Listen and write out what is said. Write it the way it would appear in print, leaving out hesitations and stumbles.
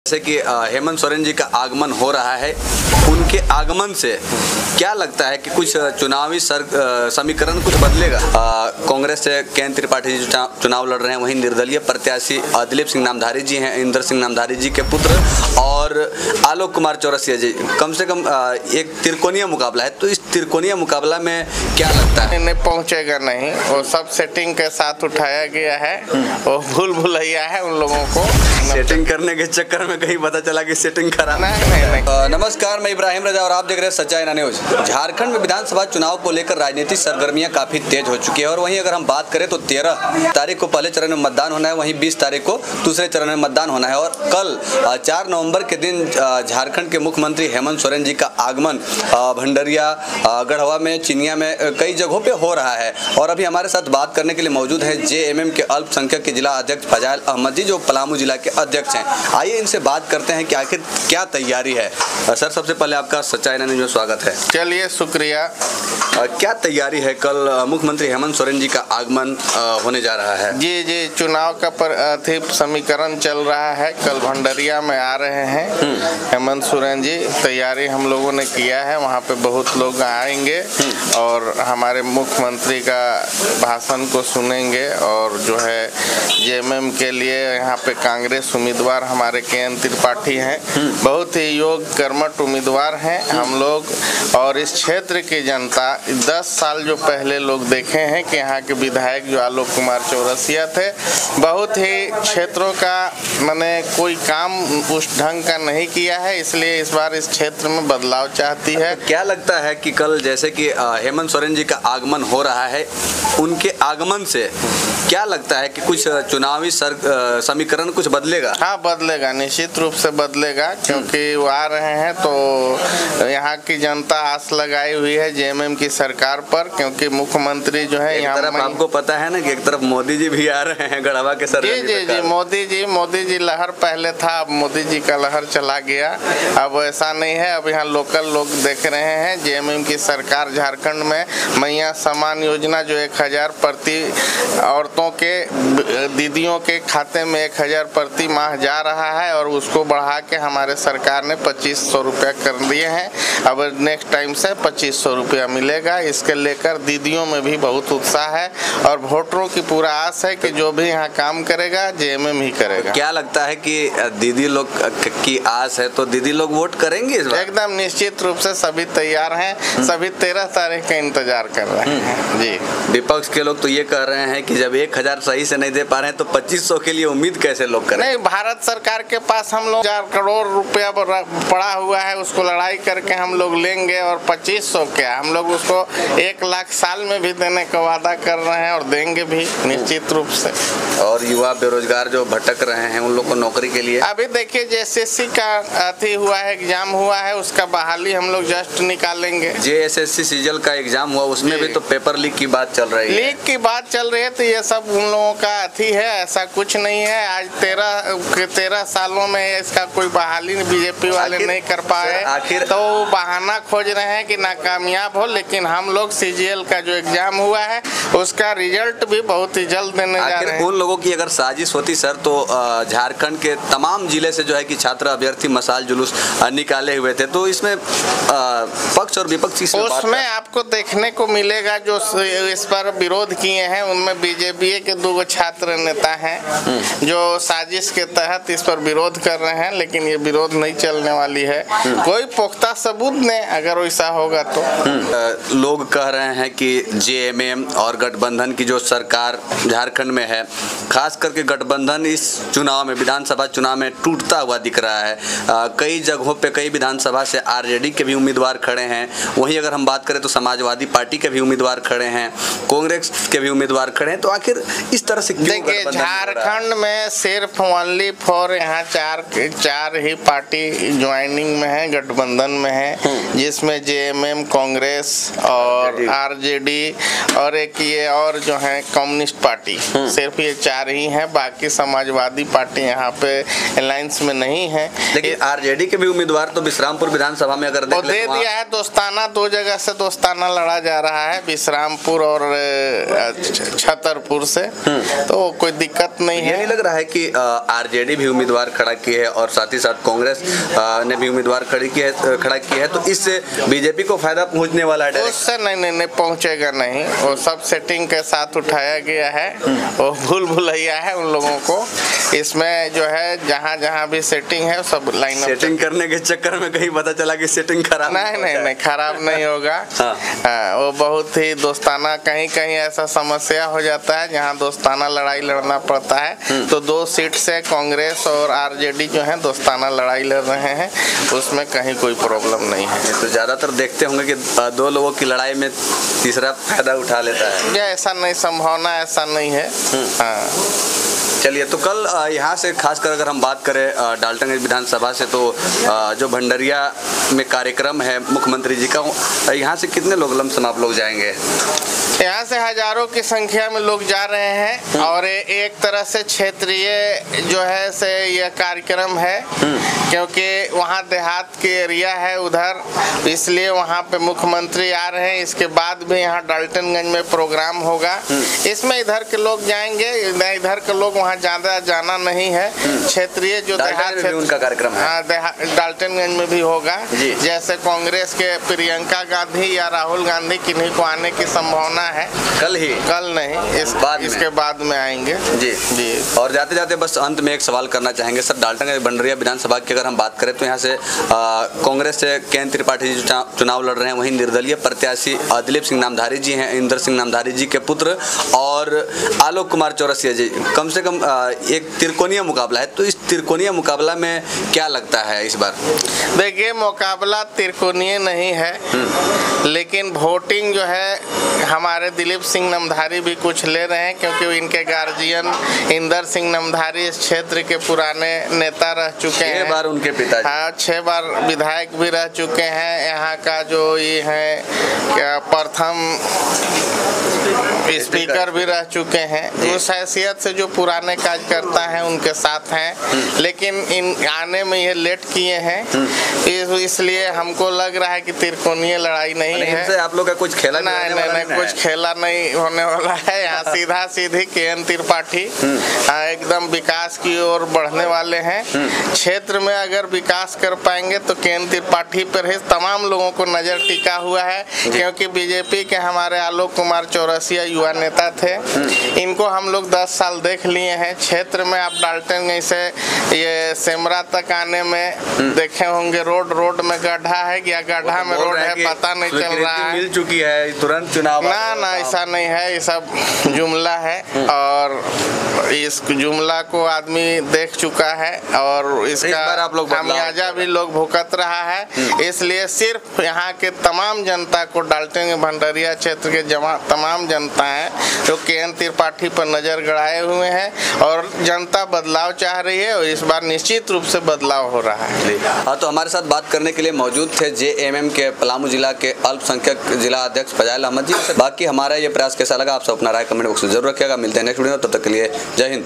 जैसे कि हेमंत सोरेन जी का आगमन हो रहा है, उनके आगमन से क्या लगता है कि कुछ चुनावी समीकरण कुछ बदलेगा? कांग्रेस से केएन त्रिपाठी जी चुनाव लड़ रहे हैं, वहीं निर्दलीय प्रत्याशी दिलीप सिंह नामधारी जी हैं, इंदर सिंह नामधारी जी के पुत्र, और आलोक कुमार चौरसिया जी। कम से कम एक त्रिकोणीय मुकाबला है, तो इस त्रिकोणीय मुकाबला में क्या लगता है? नहीं पहुंचेगा नहीं, वो सब सेटिंग के साथ उठाया गया है, वो भूल भुलैया है उन लोगों को। सेटिंग करने के चक्कर में कहीं पता चला कि सेटिंग खराब। नहीं। नमस्कार, मैं इब्राहिम रजा और आप देख रहे हैं सच्चाई ना न्यूज। झारखंड में विधानसभा चुनाव को लेकर राजनीतिक सरगर्मियां काफी तेज हो चुकी है, और वहीं अगर हम बात करें तो 13 तारीख को पहले चरण में मतदान होना है, वहीं 20 तारीख को दूसरे चरण में मतदान होना है, और कल 4 नवंबर के दिन झारखंड के मुख्यमंत्री हेमंत सोरेन जी का आगमन भंडरिया, गढ़वा में, चिनिया में कई जगहों पे हो रहा है। और अभी हमारे साथ बात करने के लिए मौजूद है जेएमएम के अल्पसंख्यक के जिला अध्यक्ष फजाइल अहमद जी, जो पलामू जिला के अध्यक्ष हैं। आइए इनसे बात करते हैं कि आखिर क्या तैयारी है। सर, सबसे पहले आपका सच्चाई ना न्यूज़ में स्वागत है। चलिए, शुक्रिया। क्या तैयारी है? कल मुख्यमंत्री हेमंत सोरेन जी का आगमन होने जा रहा है। जी, चुनाव का समीकरण चल रहा है। कल भंडरिया में आ रहे हैं हेमंत सोरेन जी। तैयारी हम लोगों ने किया है, वहाँ पे बहुत लोग आएंगे और हमारे मुख्यमंत्री का भाषण को सुनेंगे। और जो है जेएमएम के लिए यहाँ पे कांग्रेस उम्मीदवार हमारे केएन त्रिपाठी हैं, बहुत ही योग्य कर्मठ उम्मीदवार हैं हम लोग। और इस क्षेत्र की जनता 10 साल जो पहले लोग देखे हैं कि यहाँ के विधायक जो आलोक कुमार चौरसिया थे, बहुत ही क्षेत्रों का मैंने कोई काम उस ढंग का नहीं किया है, इसलिए इस बार इस क्षेत्र में बदलाव चाहती है। क्या लगता है कि कल जैसे कि हेमंत सोरेन जी का आगमन हो रहा है, उनके आगमन से क्या लगता है कि कुछ चुनावी समीकरण कुछ बदलेगा? हाँ, बदलेगा, निश्चित रूप से बदलेगा, क्योंकि वो आ रहे हैं तो यहाँ की जनता आस लगाई हुई है जेएमएम की सरकार पर, क्योंकि मुख्यमंत्री जो है यहाँ तरफ आपको पता है ना कि एक तरफ मोदी जी भी आ रहे हैं गढ़वा के सर। जी, मोदी जी लहर पहले था, अब मोदी जी का लहर चला गया। अब ऐसा नहीं है, अब यहाँ लोकल लोग देख रहे हैं जेएमएम की सरकार झारखंड में मैया सम्मान योजना जो 1000 प्रति औरतों के दीदियों के खाते में 1000 प्रति माह जा रहा है, और उसको बढ़ा के हमारे सरकार ने 2500 रुपया कर दिए हैं। अब नेक्स्ट टाइम से 2500 रुपया मिलेगा। इसके लेकर दीदियों में भी बहुत उत्साह है, और वोटरों की पूरा आस है कि जो भी यहाँ काम करेगा जेएमएम ही करेगा। क्या लगता है कि दीदी लोग की आस है तो दीदी लोग वोट करेंगे इस बार? एकदम निश्चित रूप से सभी तैयार हैं, सभी 13 तारीख का इंतजार कर रहे हैं। जी, विपक्ष के लोग तो ये कह रहे हैं कि जब 1000 सही से नहीं दे पा रहे हैं तो 2500 के लिए उम्मीद कैसे लोग करें? नहीं, भारत सरकार के पास हम लोग 4 करोड़ रुपया पड़ा हुआ है, उसको लड़ाई करके हम लोग लेंगे। और 2500 क्या, हम लोग उसको 1 लाख साल में भी देने का वादा कर रहे हैं, और देंगे भी निश्चित रूप से। और युवा बेरोजगार जो भटक रहे हैं उन लोग को नौकरी के लिए अभी देखिए, जेएसएससी का हुआ है, एग्जाम हुआ है, उसका बहाली हम लोग जस्ट निकालेंगे। जेएसएससी सीजल का एग्जाम हुआ, उसमें भी तो पेपर लीक की बात चल रही है। लीक की बात चल रही है, तो ये सब उन लोगों का है, ऐसा कुछ नहीं है। आज 13 सालों में इसका कोई बहाली बीजेपी वाले नहीं कर पाए, आखिर तो बहाना खोज रहे हैं कि नाकामयाब हो। लेकिन हम लोग सीजीएल का जो एग्जाम हुआ है उसका रिजल्ट भी बहुत ही जल्द देने जा रहे हैं। उन लोगों की अगर साजिश होती सर, तो झारखंड के तमाम जिले से जो है कि छात्र अभ्यर्थी मशाल जुलूस निकाले हुए थे, तो इसमें पक्ष और विपक्ष उसमें आपको देखने को मिलेगा जो इस पर विरोध किए हैं, उनमें बीजेपी के 2 छात्र नेता हैं जो साजिश के तहत इस पर विरोध कर रहे हैं। लेकिन ये विरोध नहीं चलने वाली है, कोई पुख्ता सबूत ने अगर वैसा होगा तो। लोग कह रहे हैं कि जेएमएम और गठबंधन की जो सरकार झारखंड में है, खास करके गठबंधन इस चुनाव में, विधानसभा चुनाव में टूटता हुआ दिख रहा है। कई जगहों पे कई विधानसभा से आरजेडी के भी उम्मीदवार खड़े हैं, वहीं अगर हम बात करें तो समाजवादी पार्टी के भी उम्मीदवार खड़े हैं, कांग्रेस के भी उम्मीदवार खड़े हैं। तो आखिर इस तरह से देखिए, झारखंड में सिर्फ ओनली फॉर यहाँ 4 ही पार्टी ज्वाइनिंग में है, गठबंधन में है, जिसमें जेएमएम, कांग्रेस और आरजेडी और एक ये और जो है कम्युनिस्ट पार्टी, सिर्फ ये 4 ही हैं। बाकी समाजवादी पार्टी यहाँ पे अलायंस में नहीं है। लेकिन आरजेडी के भी उम्मीदवार तो बिश्रामपुर विधानसभा में अगर दे दिया है, दोस्ताना 2 जगह से दोस्ताना लड़ा जा रहा है, बिश्रामपुर और छतरपुर से, तो कोई दिक्कत नहीं ये है। नहीं लग रहा है कि आरजेडी भी उम्मीदवार खड़ा की है और साथ ही साथ कांग्रेस ने भी उम्मीदवार खड़ा की है, तो इससे बीजेपी को फायदा पहुंचने वाला है? उससे नहीं पहुंचेगा नहीं, वो सब सेटिंग के साथ उठाया गया है, वो भूल भुलैया है उन लोगों को। इसमें जो है जहाँ भी सेटिंग है सब लाइन सेटिंग करने के चक्कर में कहीं पता चला कि सेटिंग खराब नहीं खराब नहीं होगा। वो बहुत ही दोस्ताना, कहीं ऐसा समस्या हो जाता है जहाँ दोस्ताना लड़ाई लड़ना पड़ता है, तो 2 सीट से कांग्रेस और आरजेडी जो है दोस्ताना लड़ाई लड़ रहे हैं, उसमें कहीं कोई प्रॉब्लम नहीं है। तो ज्यादातर देखते होंगे कि 2 लोगों की लड़ाई में तीसरा फायदा उठा लेता है। ऐसा नहीं, संभावना ऐसा नहीं है। चलिए, तो कल यहाँ से खासकर अगर हम बात करें डाल्टनगंज विधानसभा से, तो जो भंडरिया में कार्यक्रम है मुख्यमंत्री जी का, यहाँ से कितने लोग लमसम आप लोग जाएंगे? यहाँ से हजारों की संख्या में लोग जा रहे हैं और एक तरह से क्षेत्रीय जो है से यह कार्यक्रम है, क्योंकि वहाँ देहात के एरिया है उधर, इसलिए वहाँ पे मुख्यमंत्री आ रहे हैं। इसके बाद भी यहाँ डाल्टनगंज में प्रोग्राम होगा, इसमें इधर के लोग जाएंगे, इधर के लोग वहाँ ज़्यादा जाना नहीं है। क्षेत्रीय जो देहात है उनका कार्यक्रम है, हाँ डाल्टनगंज में भी होगा। जैसे कांग्रेस के प्रियंका गांधी या राहुल गांधी किन्हीं को आने की संभावना है। कल नहीं, इसके बाद में आएंगे। जी। और जाते जाते बस अंत में एक सवाल करना चाहेंगे सर, डाल्टनगंज भंडरिया विधानसभा की अगर हम बात करें तो यहाँ से कांग्रेस से केएन त्रिपाठी जी चुनाव लड़ रहे हैं, वहीं निर्दलीय प्रत्याशी दिलीप सिंह नामधारी जी हैं, इंदर सिंह नामधारी जी के पुत्र, और आलोक कुमार चौरसिया जी। कम से कम एक त्रिकोणीय मुकाबला है, तो इस त्रिकोणीय मुकाबला में क्या लगता है इस बार? देखिए, मुकाबला त्रिकोणीय नहीं है, लेकिन वोटिंग जो है हमारे दिलीप सिंह नामधारी भी कुछ ले रहे हैं, क्योंकि इनके गार्जियन इंदर सिंह नामधारी इस क्षेत्र के पुराने नेता रह चुके हैं। 6 बार उनके पिता, हाँ 6 बार विधायक भी रह चुके हैं। यहाँ का जो ये है क्या प्रथम स्पीकर भी रह चुके हैं। उस हैसियत से जो पुराने कार्यकर्ता हैं उनके साथ हैं, लेकिन इन आने में ये लेट किए हैं, इसलिए हमको लग रहा है कि त्रिकोणीय लड़ाई नहीं है। आप लोग का कुछ खेला नहीं, कुछ खेला नहीं होने वाला है। यहाँ सीधा सीधी केएन त्रिपाठी एकदम विकास की ओर बढ़ने वाले हैं। क्षेत्र में अगर विकास कर पाएंगे तो केएन त्रिपाठी पर ही तमाम लोगों को नजर टिका हुआ है, क्योंकि बीजेपी के हमारे आलोक कुमार चौरसिया युवा नेता थे, इनको हम लोग 10 साल देख लिए हैं। क्षेत्र में आप डाल्टनगंज से ये सेमरा तक आने में देखे होंगे, रोड में गड्ढा है, या गड्ढा में रोड है पता नहीं चल रहा है। मिल चुकी है तुरंत चुनाव? ना ऐसा नहीं है, ये सब जुमला है और इस जुमला को आदमी देख चुका है और इसका खामियाजा भी लोग भुगत रहा है। इसलिए सिर्फ यहाँ के तमाम जनता को, डाल्टनगंज भंडरिया क्षेत्र के तमाम जनता है जो केएन त्रिपाठी पर नजर गड़ाए हुए हैं और जनता बदलाव चाह रही है, और इस बार निश्चित रूप से बदलाव हो रहा है। हाँ, तो हमारे साथ बात करने के लिए मौजूद थे जेएमएम के पलामू जिला के अल्पसंख्यक जिला अध्यक्ष फजाइल अहमद जी। बाकी हमारा ये प्रयास कैसा लगा आप सब अपना राय कमेंट बॉक्स में जरूर रखिएगा। मिलते हैं नेक्स्ट वीडियो में, तब तक के लिए जय हिंद।